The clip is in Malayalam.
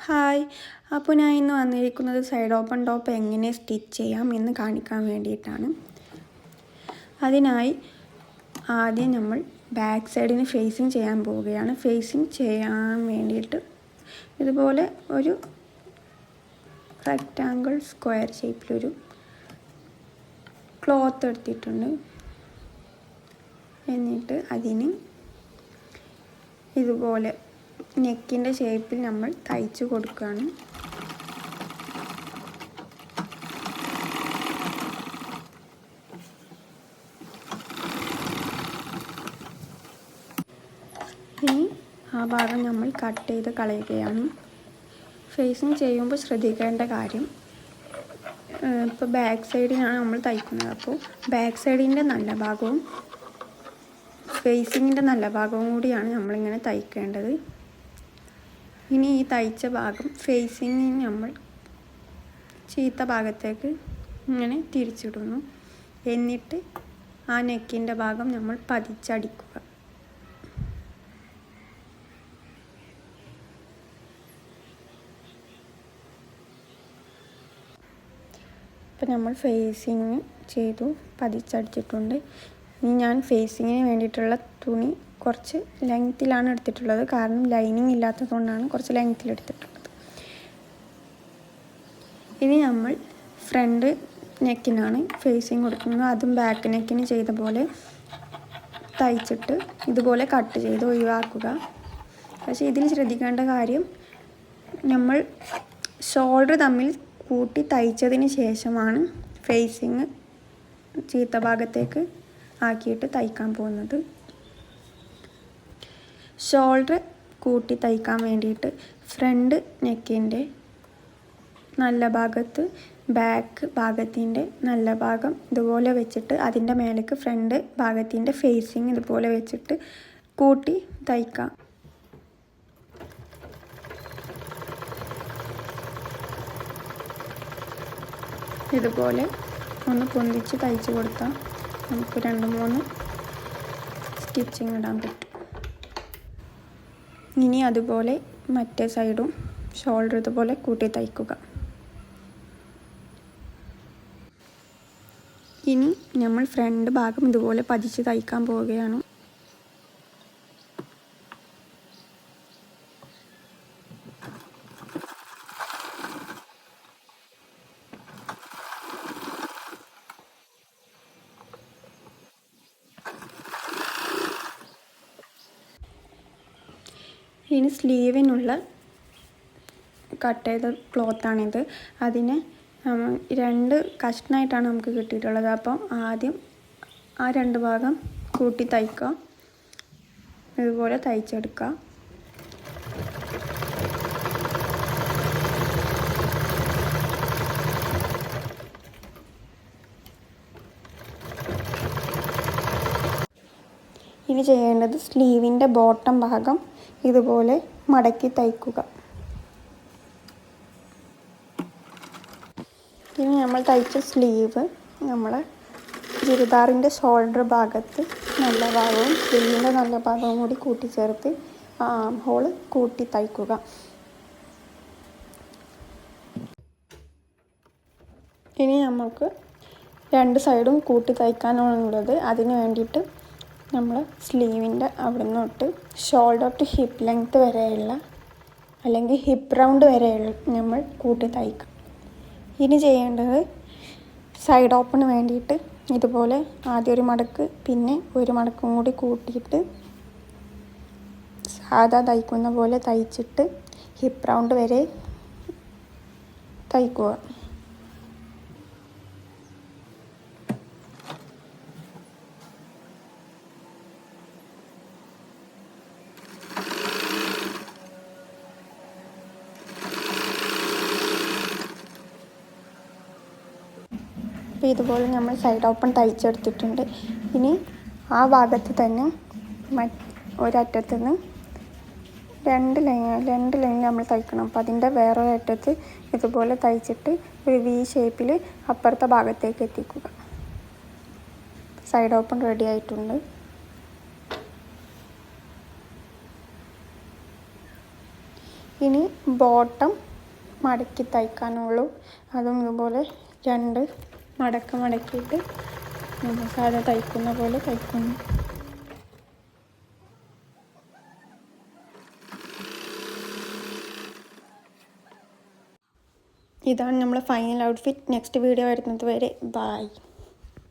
ഹായ്, അപ്പോൾ ഞാൻ ഇന്ന് വന്നിരിക്കുന്നത് സൈഡ് ഓപ്പൺ ടോപ്പ് എങ്ങനെ സ്റ്റിച്ച് ചെയ്യാം എന്ന് കാണിക്കാൻ വേണ്ടിയിട്ടാണ്. അതിനായി ആദ്യം നമ്മൾ ബാക്ക് സൈഡിന് ഫേസിങ് ചെയ്യാൻ പോവുകയാണ്. ഫേസിങ് ചെയ്യാൻ വേണ്ടിയിട്ട് ഇതുപോലെ ഒരു റെക്റ്റാങ്കിൾ സ്ക്വയർ ഷേപ്പിലൊരു ക്ലോത്ത് എടുത്തിട്ടുണ്ട്. എന്നിട്ട് അതിന് ഇതുപോലെ നെക്കിൻ്റെ ഷേപ്പിൽ നമ്മൾ തയ്ച്ചു കൊടുക്കുകയാണ്. ഇനി ആ ഭാഗം നമ്മൾ കട്ട് ചെയ്ത് കളയുകയാണ്. ഫേസിങ് ചെയ്യുമ്പോൾ ശ്രദ്ധിക്കേണ്ട കാര്യം, ഇപ്പോൾ ബാക്ക് സൈഡിനാണ് നമ്മൾ തയ്ക്കുന്നത്. അപ്പോൾ ബാക്ക് സൈഡിൻ്റെ നല്ല ഭാഗവും ഫേസിങ്ങിൻ്റെ നല്ല ഭാഗവും കൂടിയാണ് നമ്മളിങ്ങനെ തയ്ക്കേണ്ടത്. ഇനി ഈ തയ്ച്ച ഭാഗം ഫേസിങ്ങിന് നമ്മൾ ചീത്ത ഭാഗത്തേക്ക് ഇങ്ങനെ തിരിച്ചിടുന്നു. എന്നിട്ട് ആ നെക്കിൻ്റെ ഭാഗം നമ്മൾ പതിച്ചടിക്കുക. ഇപ്പം നമ്മൾ ഫേസിങ് ചെയ്തു, പതിച്ചടിച്ചിട്ടുണ്ട്. ഇനി ഞാൻ ഫേസിങ്ങിന് വേണ്ടിയിട്ടുള്ള തുണി കുറച്ച് ലെങ്ത്തിലാണ് എടുത്തിട്ടുള്ളത്. കാരണം ലൈനിങ് ഇല്ലാത്തതുകൊണ്ടാണ് കുറച്ച് ലെങ്ത്തിൽ എടുത്തിട്ടുള്ളത്. ഇനി നമ്മൾ ഫ്രണ്ട് നെക്കിനാണ് ഫേസിങ് കൊടുക്കുന്നത്. അതും ബാക്ക് നെക്കിന് ചെയ്ത പോലെ തയ്ച്ചിട്ട് ഇതുപോലെ കട്ട് ചെയ്ത് ഒഴിവാക്കുക. പക്ഷേ ഇതിൽ ശ്രദ്ധിക്കേണ്ട കാര്യം, നമ്മൾ ഷോൾഡർ തമ്മിൽ കൂട്ടി തയ്ച്ചതിന് ശേഷമാണ് ഫേസിങ് ചീത്ത ഭാഗത്തേക്ക് ആക്കിയിട്ട് തയ്ക്കാൻ പോകുന്നത്. ഷോൾഡർ കൂട്ടി തയ്ക്കാൻ വേണ്ടിയിട്ട് ഫ്രണ്ട് നെക്കിൻ്റെ നല്ല ഭാഗത്ത് ബാക്ക് ഭാഗത്തിൻ്റെ നല്ല ഭാഗം ഇതുപോലെ വെച്ചിട്ട് അതിൻ്റെ മേലേക്ക് ഫ്രണ്ട് ഭാഗത്തിൻ്റെ ഫേസിങ് ഇതുപോലെ വെച്ചിട്ട് കൂട്ടി തയ്ക്കാം. ഇതുപോലെ ഒന്ന് പൊന്തിച്ച് തയ്ച്ച് കൊടുത്താൽ നമുക്ക് 2-3 സ്റ്റിച്ചിങ് ഇടാൻ പറ്റും. ഇനി അതുപോലെ മറ്റേ സൈഡും ഷോൾഡർ ഇതുപോലെ കൂട്ടി തയ്ക്കുക. ഇനി നമ്മൾ ഫ്രണ്ട് ഭാഗം ഇതുപോലെ പതിച്ച് തയ്ക്കാൻ പോവുകയാണ്. ഇനി സ്ലീവിനുള്ള കട്ട് ചെയ്ത ക്ലോത്താണിത്. അതിനെ 2 കഷ്ണമായിട്ടാണ് നമുക്ക് കിട്ടിയിട്ടുള്ളത്. അപ്പം ആദ്യം ആ 2 ഭാഗം കൂട്ടി തയ്ക്കുക. ഇതുപോലെ തയ്ച്ചെടുക്കുക. ഇനി ചെയ്യേണ്ടത് സ്ലീവിൻ്റെ ബോട്ടം ഭാഗം ഇതുപോലെ മടക്കി തയ്ക്കുക. ഇനി നമ്മൾ തയ്ച്ച സ്ലീവ് നമ്മൾ ചുരിദാറിൻ്റെ ഷോൾഡർ ഭാഗത്ത് നല്ല ഭാഗവും സ്ലീവിൻ്റെ നല്ല ഭാഗവും കൂടി കൂട്ടിച്ചേർത്ത് ആം ഹോള് കൂട്ടി തയ്ക്കുക. ഇനി നമുക്ക് 2 സൈഡും കൂട്ടി തയ്ക്കാനുള്ളത്. അതിന് വേണ്ടിയിട്ട് നമ്മൾ സ്ലീവിൻ്റെ അവിടെ നിന്ന് തൊട്ട് ഷോൾഡർ ടു ഹിപ്പ് ലെങ്ത്ത് വരെയുള്ള അല്ലെങ്കിൽ ഹിപ്പ് റൗണ്ട് വരെയുള്ള നമ്മൾ കൂട്ടി തയ്ക്കും. ഇനി ചെയ്യേണ്ടത് സൈഡ് ഓപ്പണ് വേണ്ടിയിട്ട് ഇതുപോലെ ആദ്യം ഒരു മടക്ക് പിന്നെ ഒരു മടക്കും കൂടി കൂട്ടിയിട്ട് സാധാ തയ്ക്കുന്ന പോലെ തയ്ച്ചിട്ട് ഹിപ്പ് റൗണ്ട് വരെ തയ്ക്കുക. അപ്പോൾ ഇതുപോലെ നമ്മൾ സൈഡ് ഓപ്പൺ തയ്ച്ചെടുത്തിട്ടുണ്ട്. ഇനി ആ ഭാഗത്ത് തന്നെ ഒരറ്റത്ത് നിന്ന് 2 ലൈൻ നമ്മൾ തയ്ക്കണം. അപ്പോൾ അതിൻ്റെ വേറൊരറ്റത്ത് ഇതുപോലെ തയ്ച്ചിട്ട് ഒരു വി ഷേപ്പിൽ അപ്പുറത്തെ ഭാഗത്തേക്ക് എത്തിക്കുക. സൈഡ് ഓപ്പൺ റെഡി ആയിട്ടുണ്ട്. ഇനി ബോട്ടം മടക്കി തയ്ക്കാനുള്ളൂ. അതും ഇതുപോലെ 2 മടക്കിയിട്ട് നമ്മൾ സാധാ തയ്ക്കുന്ന പോലെ തയ്ക്കുന്നു. ഇതാണ് നമ്മുടെ ഫൈനൽ ഔട്ട്ഫിറ്റ്. നെക്സ്റ്റ് വീഡിയോ വരുന്നത് വരെ ബൈ.